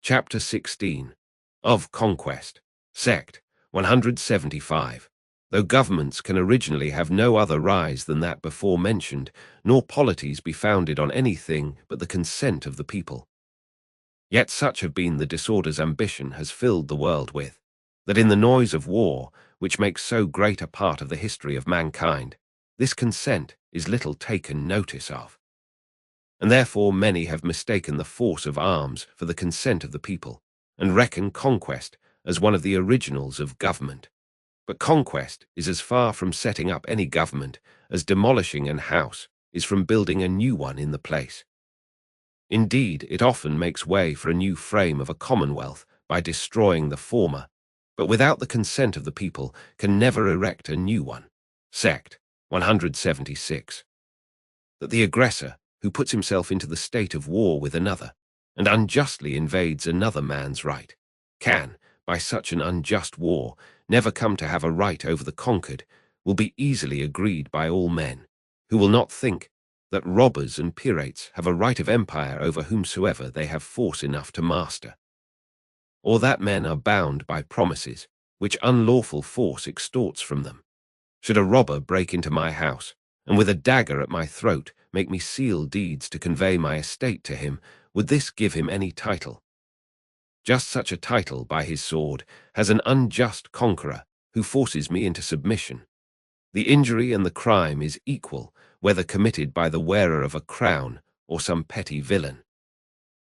Chapter 16 of Conquest, Sect 175. Though governments can originally have no other rise than that before mentioned, nor polities be founded on anything but the consent of the people. Yet such have been the disorders ambition has filled the world with, that in the noise of war, which makes so great a part of the history of mankind, this consent is little taken notice of. And therefore many have mistaken the force of arms for the consent of the people, and reckon conquest as one of the originals of government. But conquest is as far from setting up any government as demolishing an house is from building a new one in the place. Indeed, it often makes way for a new frame of a commonwealth by destroying the former, but without the consent of the people can never erect a new one. Sect 176. That the aggressor, who puts himself into the state of war with another, and unjustly invades another man's right, can, by such an unjust war, never come to have a right over the conquered, will be easily agreed by all men, who will not think that robbers and pirates have a right of empire over whomsoever they have force enough to master, or that men are bound by promises which unlawful force extorts from them. Should a robber break into my house, and with a dagger at my throat make me seal deeds to convey my estate to him, would this give him any title? Just such a title, by his sword, has an unjust conqueror who forces me into submission. The injury and the crime is equal, whether committed by the wearer of a crown or some petty villain.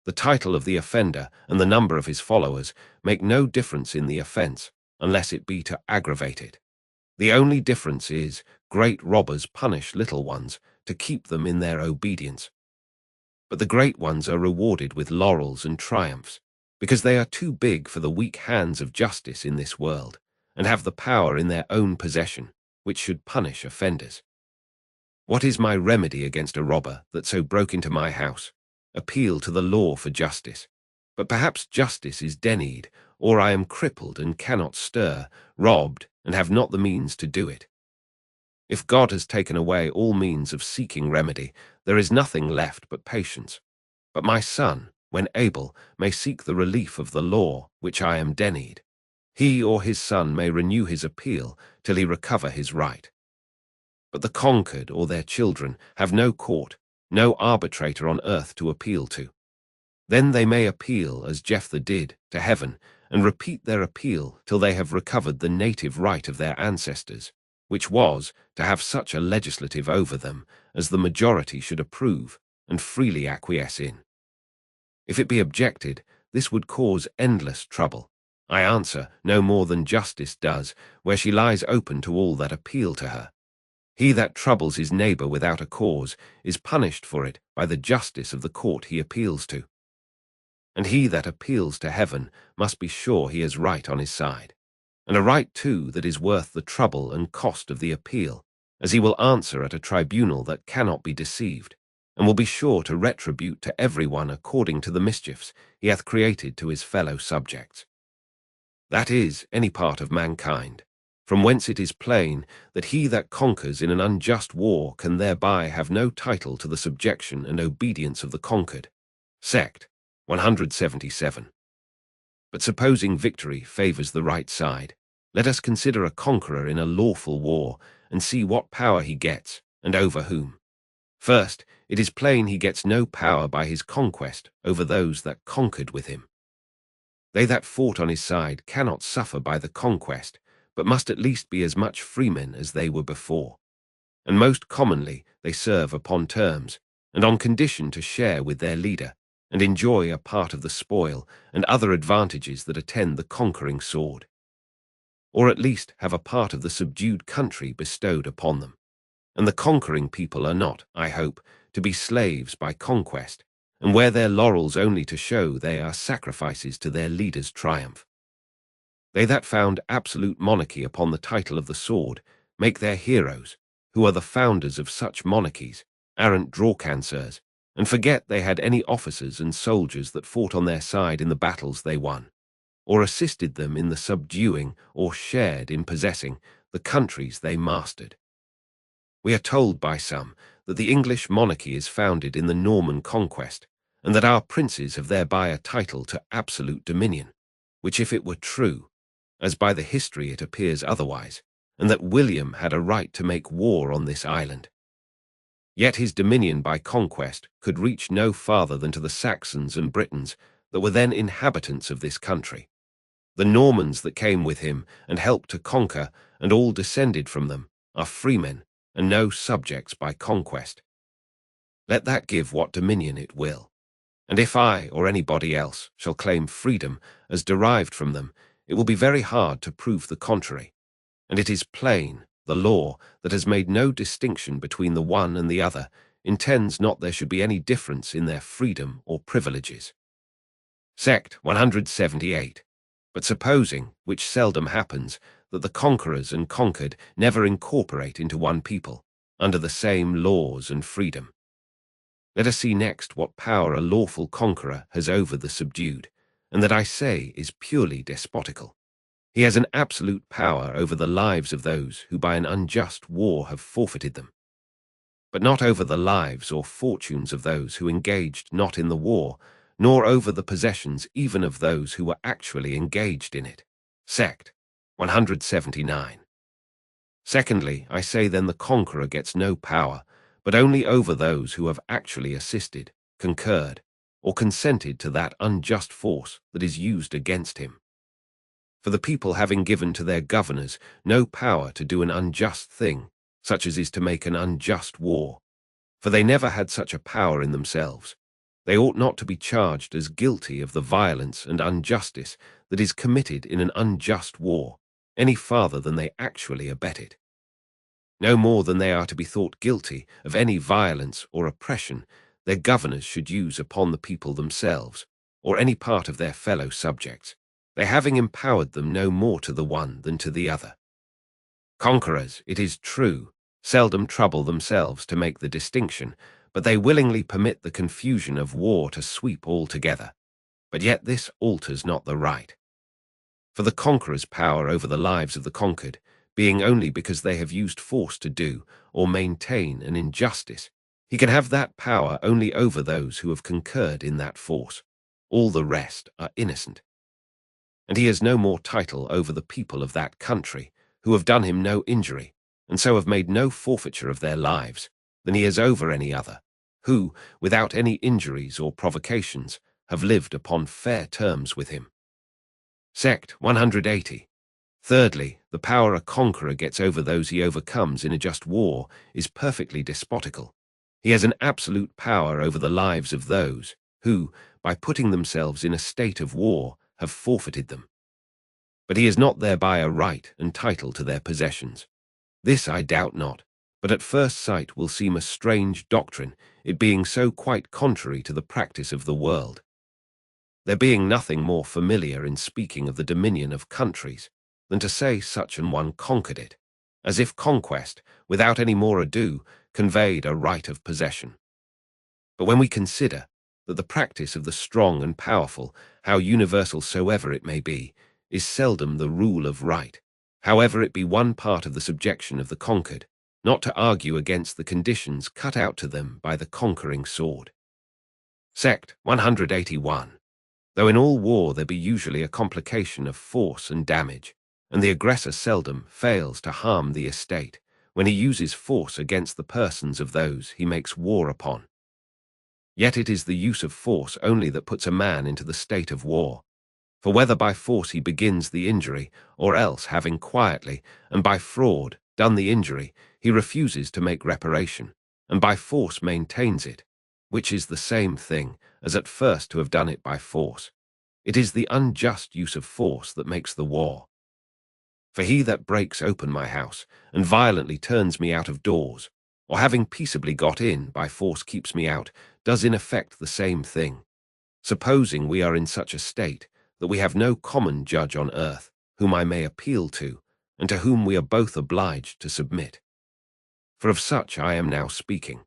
The title of the offender and the number of his followers make no difference in the offense, unless it be to aggravate it. The only difference is, great robbers punish little ones to keep them in their obedience. But the great ones are rewarded with laurels and triumphs, because they are too big for the weak hands of justice in this world, and have the power in their own possession, which should punish offenders. What is my remedy against a robber that so broke into my house? Appeal to the law for justice. But perhaps justice is denied, or I am crippled and cannot stir, robbed, and have not the means to do it. If God has taken away all means of seeking remedy, there is nothing left but patience. But my son, when able, may seek the relief of the law which I am denied. He or his son may renew his appeal till he recover his right. But the conquered or their children have no court, no arbitrator on earth to appeal to. Then they may appeal, as Jephthah did, to heaven, and repeat their appeal till they have recovered the native right of their ancestors, which was to have such a legislative over them as the majority should approve and freely acquiesce in. If it be objected, this would cause endless trouble. I answer, no more than justice does, where she lies open to all that appeal to her. He that troubles his neighbour without a cause is punished for it by the justice of the court he appeals to. And he that appeals to heaven must be sure he has right on his side, and a right too that is worth the trouble and cost of the appeal, as he will answer at a tribunal that cannot be deceived, and will be sure to retribute to every one according to the mischiefs he hath created to his fellow subjects. That is, any part of mankind, from whence it is plain that he that conquers in an unjust war can thereby have no title to the subjection and obedience of the conquered. Sect 177. But supposing victory favours the right side, let us consider a conqueror in a lawful war, and see what power he gets, and over whom. First, it is plain he gets no power by his conquest over those that conquered with him. They that fought on his side cannot suffer by the conquest, but must at least be as much freemen as they were before. And most commonly they serve upon terms, and on condition to share with their leader, and enjoy a part of the spoil and other advantages that attend the conquering sword, or at least have a part of the subdued country bestowed upon them. And the conquering people are not, I hope, to be slaves by conquest, and wear their laurels only to show they are sacrifices to their leader's triumph. They that found absolute monarchy upon the title of the sword make their heroes, who are the founders of such monarchies, arrant drawcansers, and forget they had any officers and soldiers that fought on their side in the battles they won, or assisted them in the subduing or shared in possessing the countries they mastered. We are told by some that the English monarchy is founded in the Norman conquest, and that our princes have thereby a title to absolute dominion, which if it were true, as by the history it appears otherwise, and that William had a right to make war on this island. Yet his dominion by conquest could reach no farther than to the Saxons and Britons that were then inhabitants of this country. The Normans that came with him and helped to conquer, and all descended from them, are freemen and no subjects by conquest. Let that give what dominion it will. And if I or anybody else shall claim freedom as derived from them, it will be very hard to prove the contrary. And it is plain, the law, that has made no distinction between the one and the other, intends not there should be any difference in their freedom or privileges. Sect 178. But supposing, which seldom happens, that the conquerors and conquered never incorporate into one people, under the same laws and freedom. Let us see next what power a lawful conqueror has over the subdued, and that I say is purely despotical. He has an absolute power over the lives of those who by an unjust war have forfeited them, but not over the lives or fortunes of those who engaged not in the war, nor over the possessions even of those who were actually engaged in it. Sect 179. Secondly, I say then the conqueror gets no power, but only over those who have actually assisted, concurred, or consented to that unjust force that is used against him. For the people having given to their governors no power to do an unjust thing, such as is to make an unjust war, for they never had such a power in themselves, they ought not to be charged as guilty of the violence and injustice that is committed in an unjust war, any farther than they actually abet it. No more than they are to be thought guilty of any violence or oppression their governors should use upon the people themselves, or any part of their fellow subjects, they having empowered them no more to the one than to the other. Conquerors, it is true, seldom trouble themselves to make the distinction, but they willingly permit the confusion of war to sweep all together. But yet this alters not the right. For the conqueror's power over the lives of the conquered, being only because they have used force to do or maintain an injustice, he can have that power only over those who have concurred in that force. All the rest are innocent. And he has no more title over the people of that country, who have done him no injury, and so have made no forfeiture of their lives, than he has over any other, who, without any injuries or provocations, have lived upon fair terms with him. Sect 180. Thirdly, the power a conqueror gets over those he overcomes in a just war is perfectly despotical. He has an absolute power over the lives of those who, by putting themselves in a state of war, have forfeited them. But he has not thereby a right and title to their possessions. This I doubt not, but at first sight will seem a strange doctrine, it being so quite contrary to the practice of the world. There being nothing more familiar in speaking of the dominion of countries than to say such an one conquered it, as if conquest, without any more ado, conveyed a right of possession. But when we consider that the practice of the strong and powerful, how universal soever it may be, is seldom the rule of right, however it be one part of the subjection of the conquered, not to argue against the conditions cut out to them by the conquering sword. Sect 181. Though in all war there be usually a complication of force and damage, and the aggressor seldom fails to harm the estate, when he uses force against the persons of those he makes war upon. Yet it is the use of force only that puts a man into the state of war. For whether by force he begins the injury, or else having quietly, and by fraud, done the injury, he refuses to make reparation, and by force maintains it, which is the same thing as at first to have done it by force. It is the unjust use of force that makes the war. For he that breaks open my house, and violently turns me out of doors, or having peaceably got in, by force keeps me out, does in effect the same thing. Supposing we are in such a state that we have no common judge on earth, whom I may appeal to, and to whom we are both obliged to submit. For of such I am now speaking.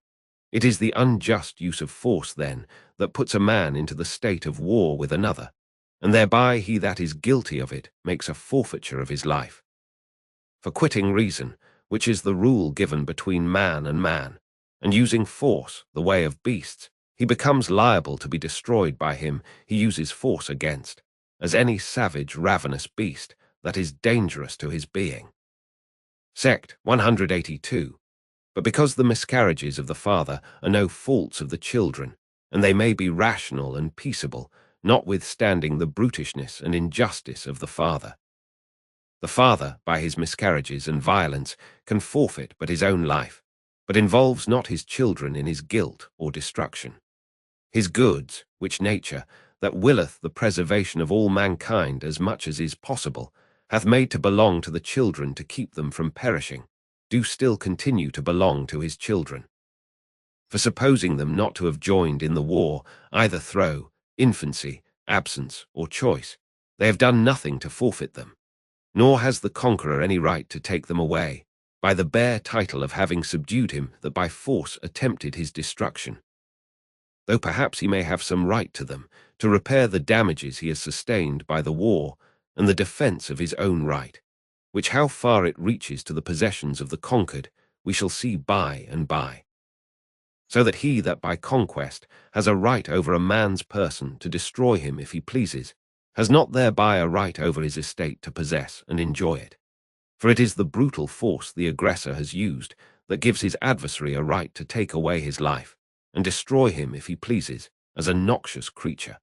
It is the unjust use of force, then, that puts a man into the state of war with another, and thereby he that is guilty of it makes a forfeiture of his life. For quitting reason, which is the rule given between man, and using force, the way of beasts, he becomes liable to be destroyed by him he uses force against, as any savage, ravenous beast that is dangerous to his being. Sect 182. But because the miscarriages of the father are no faults of the children, and they may be rational and peaceable, notwithstanding the brutishness and injustice of the father. The father, by his miscarriages and violence, can forfeit but his own life, but involves not his children in his guilt or destruction. His goods, which nature, that willeth the preservation of all mankind as much as is possible, hath made to belong to the children to keep them from perishing, do still continue to belong to his children. For supposing them not to have joined in the war, either through infancy, absence, or choice, they have done nothing to forfeit them, nor has the conqueror any right to take them away, by the bare title of having subdued him that by force attempted his destruction. Though perhaps he may have some right to them, to repair the damages he has sustained by the war, and the defence of his own right, which how far it reaches to the possessions of the conquered, we shall see by and by. So that he that by conquest has a right over a man's person to destroy him if he pleases, has not thereby a right over his estate to possess and enjoy it. For it is the brutal force the aggressor has used that gives his adversary a right to take away his life, and destroy him if he pleases, as a noxious creature.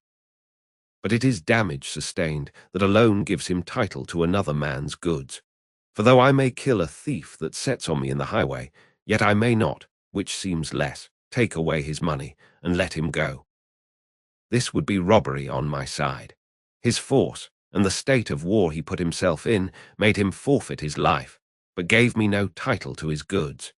But it is damage sustained that alone gives him title to another man's goods. For though I may kill a thief that sets on me in the highway, yet I may not, which seems less, take away his money, and let him go. This would be robbery on my side. His force, and the state of war he put himself in, made him forfeit his life, but gave me no title to his goods.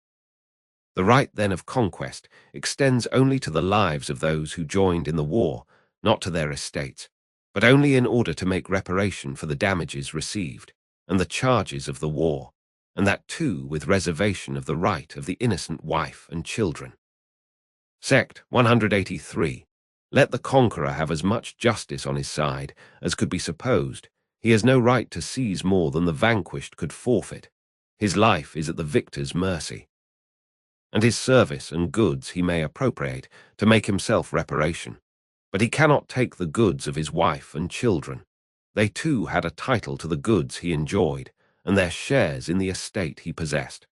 The right then of conquest extends only to the lives of those who joined in the war, not to their estates, but only in order to make reparation for the damages received, and the charges of the war, and that too with reservation of the right of the innocent wife and children. Sect 183. Let the conqueror have as much justice on his side as could be supposed. He has no right to seize more than the vanquished could forfeit. His life is at the victor's mercy. And his service and goods he may appropriate to make himself reparation. But he cannot take the goods of his wife and children. They too had a title to the goods he enjoyed, and their shares in the estate he possessed.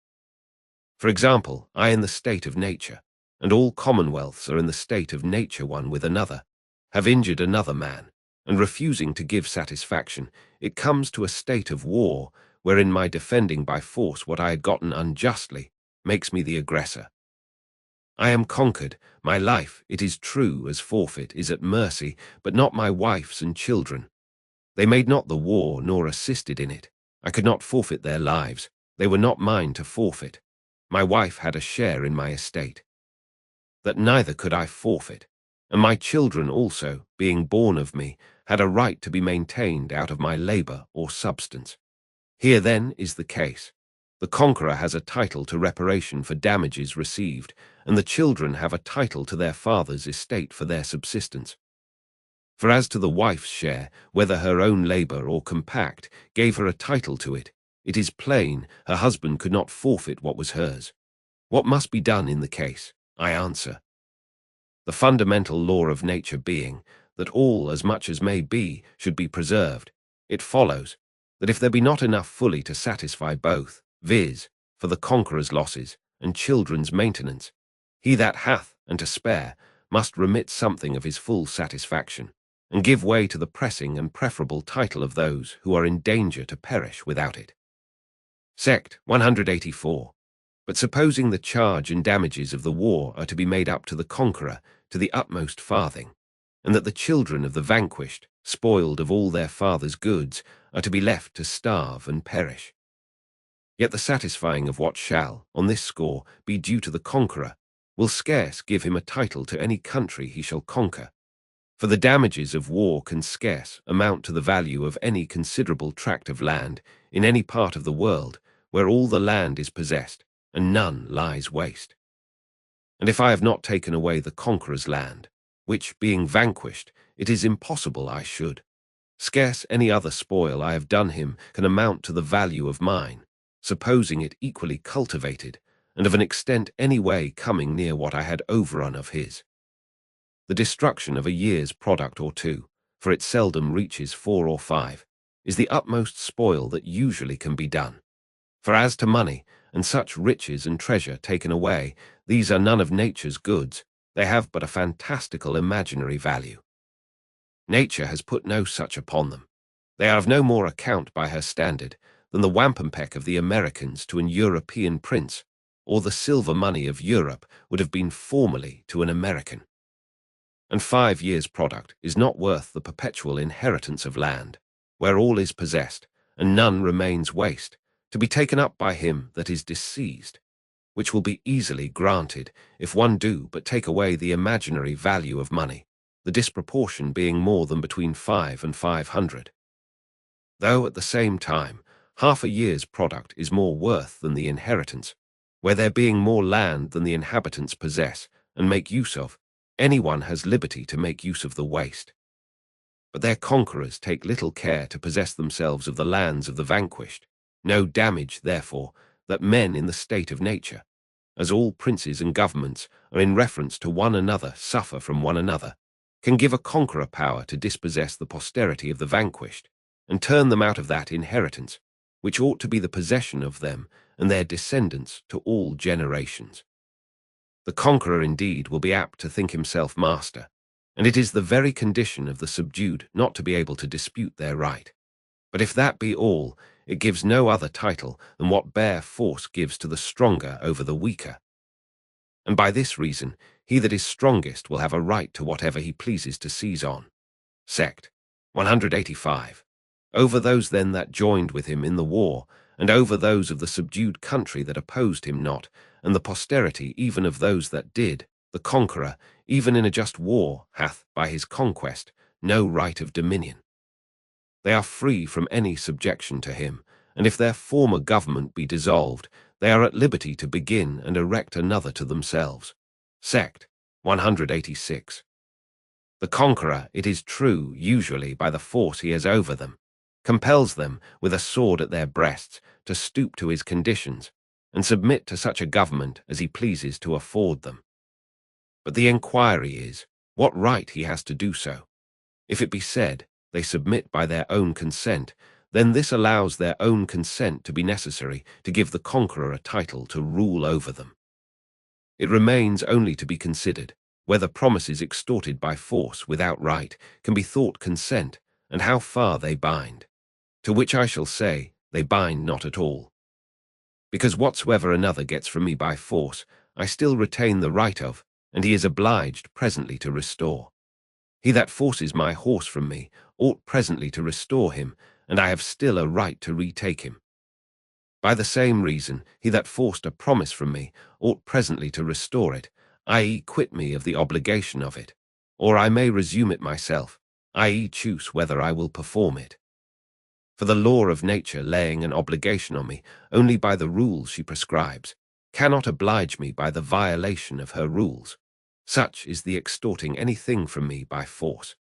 For example, I in the state of nature, and all commonwealths are in the state of nature one with another, have injured another man, and refusing to give satisfaction, it comes to a state of war, wherein my defending by force what I had gotten unjustly makes me the aggressor. I am conquered, my life, it is true, as forfeit, is at mercy, but not my wife's and children. They made not the war, nor assisted in it. I could not forfeit their lives. They were not mine to forfeit. My wife had a share in my estate. That neither could I forfeit, and my children also, being born of me, had a right to be maintained out of my labor or substance. Here then is the case. The conqueror has a title to reparation for damages received, and the children have a title to their father's estate for their subsistence. For as to the wife's share, whether her own labor or compact gave her a title to it, it is plain her husband could not forfeit what was hers. What must be done in the case? I answer. The fundamental law of nature being that all, as much as may be, should be preserved, it follows that if there be not enough fully to satisfy both, viz., for the conqueror's losses and children's maintenance, he that hath and to spare must remit something of his full satisfaction, and give way to the pressing and preferable title of those who are in danger to perish without it. Sect 184. But supposing the charge and damages of the war are to be made up to the conqueror to the utmost farthing, and that the children of the vanquished, spoiled of all their father's goods, are to be left to starve and perish. Yet the satisfying of what shall, on this score, be due to the conqueror, will scarce give him a title to any country he shall conquer. For the damages of war can scarce amount to the value of any considerable tract of land in any part of the world where all the land is possessed, and none lies waste. And if I have not taken away the conqueror's land, which, being vanquished, it is impossible I should, scarce any other spoil I have done him can amount to the value of mine, supposing it equally cultivated, and of an extent any way coming near what I had overrun of his. The destruction of a year's product or two, for it seldom reaches 4 or 5, is the utmost spoil that usually can be done. For as to money, and such riches and treasure taken away, these are none of nature's goods, they have but a fantastical imaginary value. Nature has put no such upon them. They are of no more account by her standard than the wampum-peck of the Americans to an European prince, or the silver money of Europe would have been formerly to an American. And 5 years' product is not worth the perpetual inheritance of land, where all is possessed, and none remains waste, to be taken up by him that is deceased, which will be easily granted, if one do but take away the imaginary value of money, the disproportion being more than between 5 and 500. Though at the same time, half a year's product is more worth than the inheritance, where there being more land than the inhabitants possess and make use of, anyone has liberty to make use of the waste. But their conquerors take little care to possess themselves of the lands of the vanquished. No damage, therefore, that men in the state of nature, as all princes and governments are in reference to one another suffer from one another, can give a conqueror power to dispossess the posterity of the vanquished, and turn them out of that inheritance, which ought to be the possession of them and their descendants to all generations. The conqueror indeed will be apt to think himself master, and it is the very condition of the subdued not to be able to dispute their right. But if that be all, it gives no other title than what bare force gives to the stronger over the weaker. And by this reason, he that is strongest will have a right to whatever he pleases to seize on. Sect. 185. Over those then that joined with him in the war, and over those of the subdued country that opposed him not, and the posterity even of those that did, the conqueror, even in a just war, hath, by his conquest, no right of dominion. They are free from any subjection to him, and if their former government be dissolved, they are at liberty to begin and erect another to themselves. Sect. 186. The conqueror, it is true, usually by the force he has over them, compels them, with a sword at their breasts, to stoop to his conditions, and submit to such a government as he pleases to afford them. But the enquiry is, what right he has to do so. If it be said, they submit by their own consent, then this allows their own consent to be necessary to give the conqueror a title to rule over them. It remains only to be considered whether promises extorted by force without right can be thought consent, and how far they bind. To which I shall say, they bind not at all. Because whatsoever another gets from me by force, I still retain the right of, and he is obliged presently to restore. He that forces my horse from me ought presently to restore him, and I have still a right to retake him. By the same reason, he that forced a promise from me ought presently to restore it, i.e. quit me of the obligation of it, or I may resume it myself, i.e. choose whether I will perform it. For the law of nature laying an obligation on me only by the rules she prescribes, cannot oblige me by the violation of her rules. Such is the extorting anything from me by force.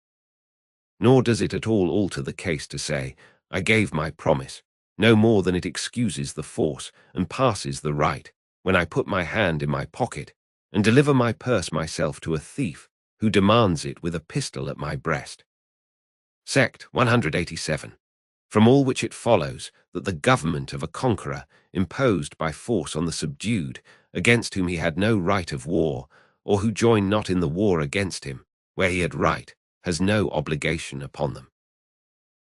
Nor does it at all alter the case to say, I gave my promise, no more than it excuses the force and passes the right, when I put my hand in my pocket, and deliver my purse myself to a thief, who demands it with a pistol at my breast. Sect. 187. From all which it follows that the government of a conqueror, imposed by force on the subdued, against whom he had no right of war, or who joined not in the war against him, where he had right, has no obligation upon them.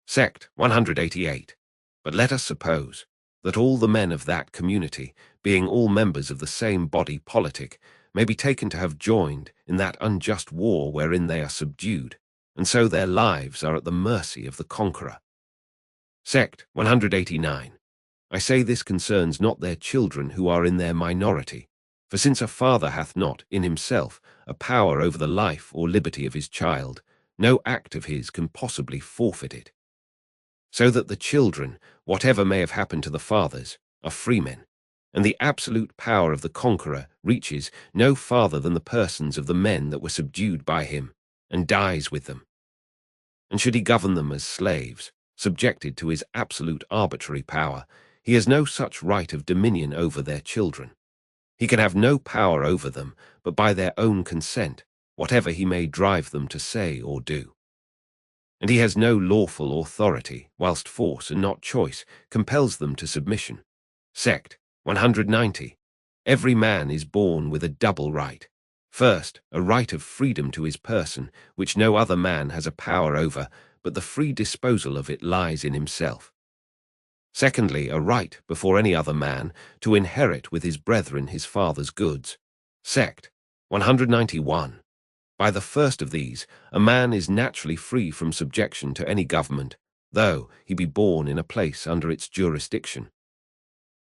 Sect. 188. But let us suppose that all the men of that community, being all members of the same body politic, may be taken to have joined in that unjust war wherein they are subdued, and so their lives are at the mercy of the conqueror. Sect. 189. I say this concerns not their children who are in their minority, for since a father hath not, in himself, a power over the life or liberty of his child, no act of his can possibly forfeit it. So that the children, whatever may have happened to the fathers, are freemen, and the absolute power of the conqueror reaches no farther than the persons of the men that were subdued by him, and dies with them. And should he govern them as slaves, subjected to his absolute arbitrary power, he has no such right of dominion over their children. He can have no power over them, but by their own consent, whatever he may drive them to say or do. And he has no lawful authority, whilst force and not choice compels them to submission. Sect 190. Every man is born with a double right. First, a right of freedom to his person, which no other man has a power over, but the free disposal of it lies in himself. Secondly, a right, before any other man, to inherit with his brethren his father's goods. Sect 191. By the first of these, a man is naturally free from subjection to any government, though he be born in a place under its jurisdiction.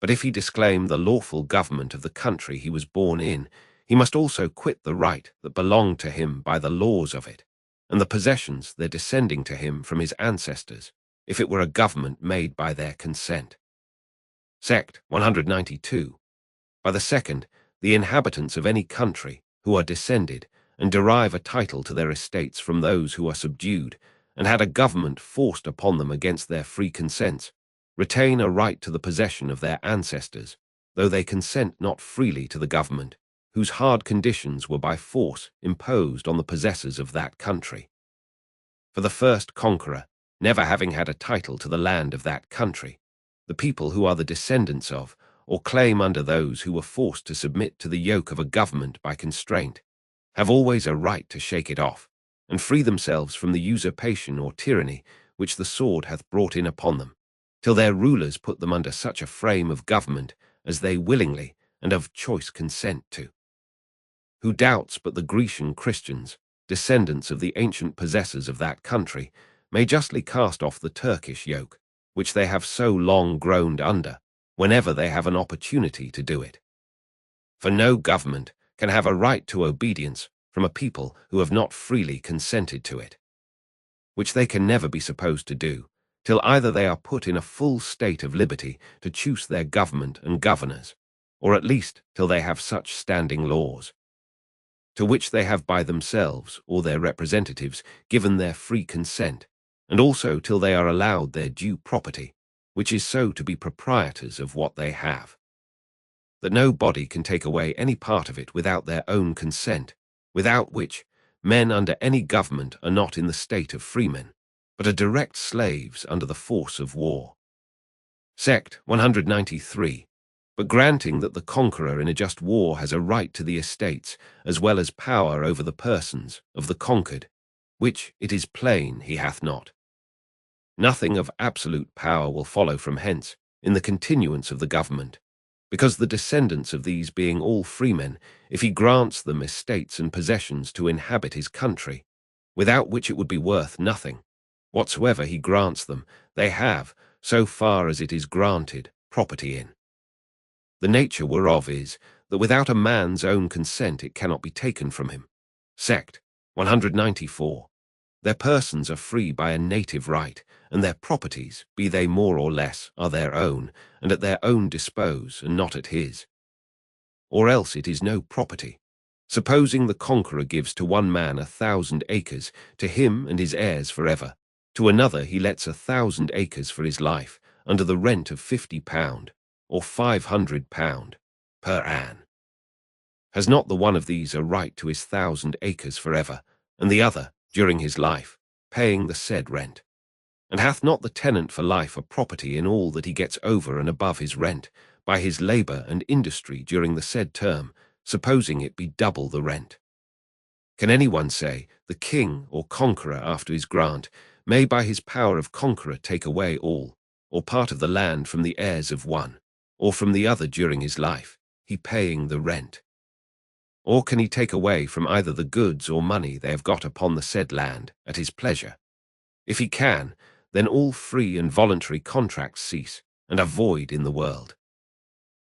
But if he disclaim the lawful government of the country he was born in, he must also quit the right that belonged to him by the laws of it, and the possessions there descending to him from his ancestors, if it were a government made by their consent. Sect 192. By the second, the inhabitants of any country, who are descended, and derive a title to their estates from those who are subdued, and had a government forced upon them against their free consents, retain a right to the possession of their ancestors, though they consent not freely to the government, whose hard conditions were by force imposed on the possessors of that country. For the first conqueror, never having had a title to the land of that country, the people who are the descendants of, or claim under those who were forced to submit to the yoke of a government by constraint, have always a right to shake it off, and free themselves from the usurpation or tyranny which the sword hath brought in upon them, till their rulers put them under such a frame of government as they willingly and of choice consent to. Who doubts but the Grecian Christians, descendants of the ancient possessors of that country, may justly cast off the Turkish yoke, which they have so long groaned under, whenever they have an opportunity to do it? For no government can have a right to obedience from a people who have not freely consented to it, which they can never be supposed to do, till either they are put in a full state of liberty to choose their government and governors, or at least till they have such standing laws, to which they have by themselves or their representatives given their free consent, and also till they are allowed their due property, which is so to be proprietors of what they have, that no body can take away any part of it without their own consent, without which men under any government are not in the state of freemen, but are direct slaves under the force of war. Sect 193. But granting that the conqueror in a just war has a right to the estates, as well as power over the persons, of the conquered, which it is plain he hath not, nothing of absolute power will follow from hence, in the continuance of the government, because the descendants of these being all freemen, if he grants them estates and possessions to inhabit his country, without which it would be worth nothing, whatsoever he grants them, they have, so far as it is granted, property in. The nature whereof is, that without a man's own consent it cannot be taken from him. Sect 194. Their persons are free by a native right, and their properties, be they more or less, are their own, and at their own dispose, and not at his. Or else it is no property. Supposing the conqueror gives to one man 1,000 acres, to him and his heirs forever, to another he lets 1,000 acres for his life, under the rent of £50, or £500 per ann. Has not the one of these a right to his 1,000 acres forever, and the other, during his life, paying the said rent? And hath not the tenant for life a property in all that he gets over and above his rent, by his labour and industry during the said term, supposing it be double the rent? Can any one say, the king or conqueror after his grant may by his power of conqueror take away all, or part of the land from the heirs of one, or from the other during his life, he paying the rent? Or can he take away from either the goods or money they have got upon the said land, at his pleasure? If he can, then all free and voluntary contracts cease, and are void in the world.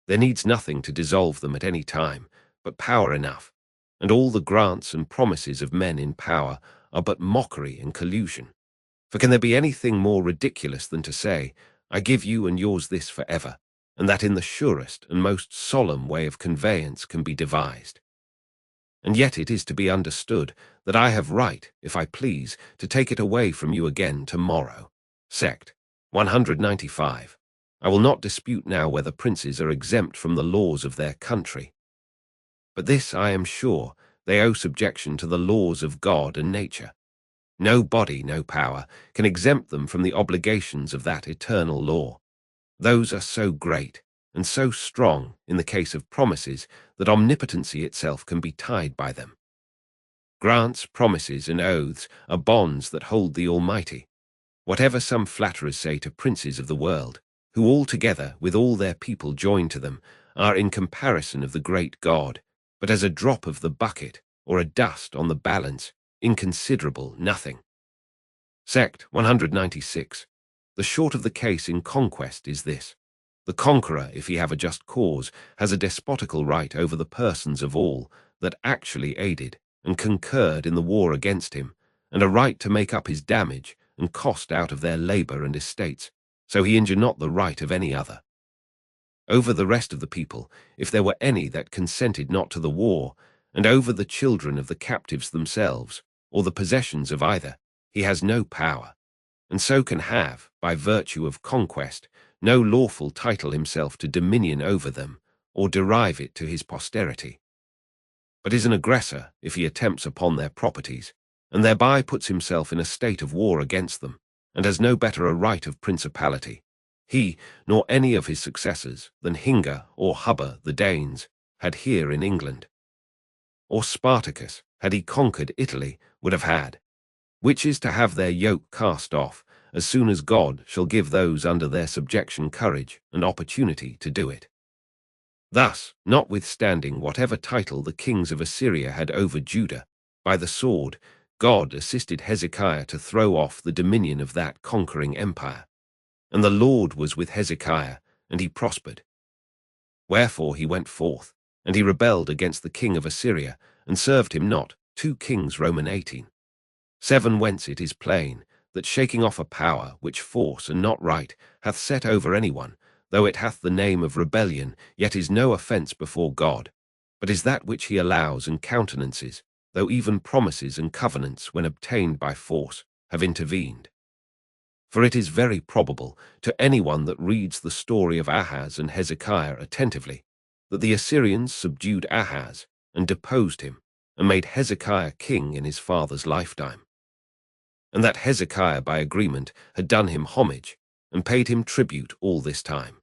There needs nothing to dissolve them at any time, but power enough, and all the grants and promises of men in power are but mockery and collusion. For can there be anything more ridiculous than to say, I give you and yours this for ever, and that in the surest and most solemn way of conveyance can be devised? And yet it is to be understood that I have right, if I please, to take it away from you again tomorrow. Sect 195. I will not dispute now whether princes are exempt from the laws of their country. But this I am sure, They owe subjection to the laws of God and nature. No body, no power, can exempt them from the obligations of that eternal law. Those are so great and so strong in the case of promises that omnipotency itself can be tied by them. Grants, promises, and oaths are bonds that hold the Almighty. Whatever some flatterers say to princes of the world, who all together, with all their people joined to them, are in comparison of the great God, but as a drop of the bucket, or a dust on the balance, inconsiderable nothing. Sect 196. The short of the case in conquest is this. The conqueror, if he have a just cause, has a despotical right over the persons of all that actually aided and concurred in the war against him, and a right to make up his damage and cost out of their labour and estates, so he injure not the right of any other. Over the rest of the people, if there were any that consented not to the war, and over the children of the captives themselves, or the possessions of either, he has no power, and so can have, by virtue of conquest, no lawful title himself to dominion over them, or derive it to his posterity, but is an aggressor if he attempts upon their properties, and thereby puts himself in a state of war against them, and has no better a right of principality, he, nor any of his successors, than Hinga or Hubba the Danes had here in England, or Spartacus, had he conquered Italy, would have had, which is to have their yoke cast off, as soon as God shall give those under their subjection courage and opportunity to do it. Thus, notwithstanding whatever title the kings of Assyria had over Judah, by the sword, God assisted Hezekiah to throw off the dominion of that conquering empire. And the Lord was with Hezekiah, and he prospered. Wherefore he went forth, and he rebelled against the king of Assyria, and served him not. 2 Kings Roman 18. 7. Whence it is plain, that shaking off a power, which force and not right, hath set over any one, though it hath the name of rebellion, yet is no offence before God, but is that which he allows and countenances, though even promises and covenants, when obtained by force, have intervened. For it is very probable to any one that reads the story of Ahaz and Hezekiah attentively, that the Assyrians subdued Ahaz and deposed him, and made Hezekiah king in his father's lifetime, and that Hezekiah by agreement had done him homage, and paid him tribute all this time.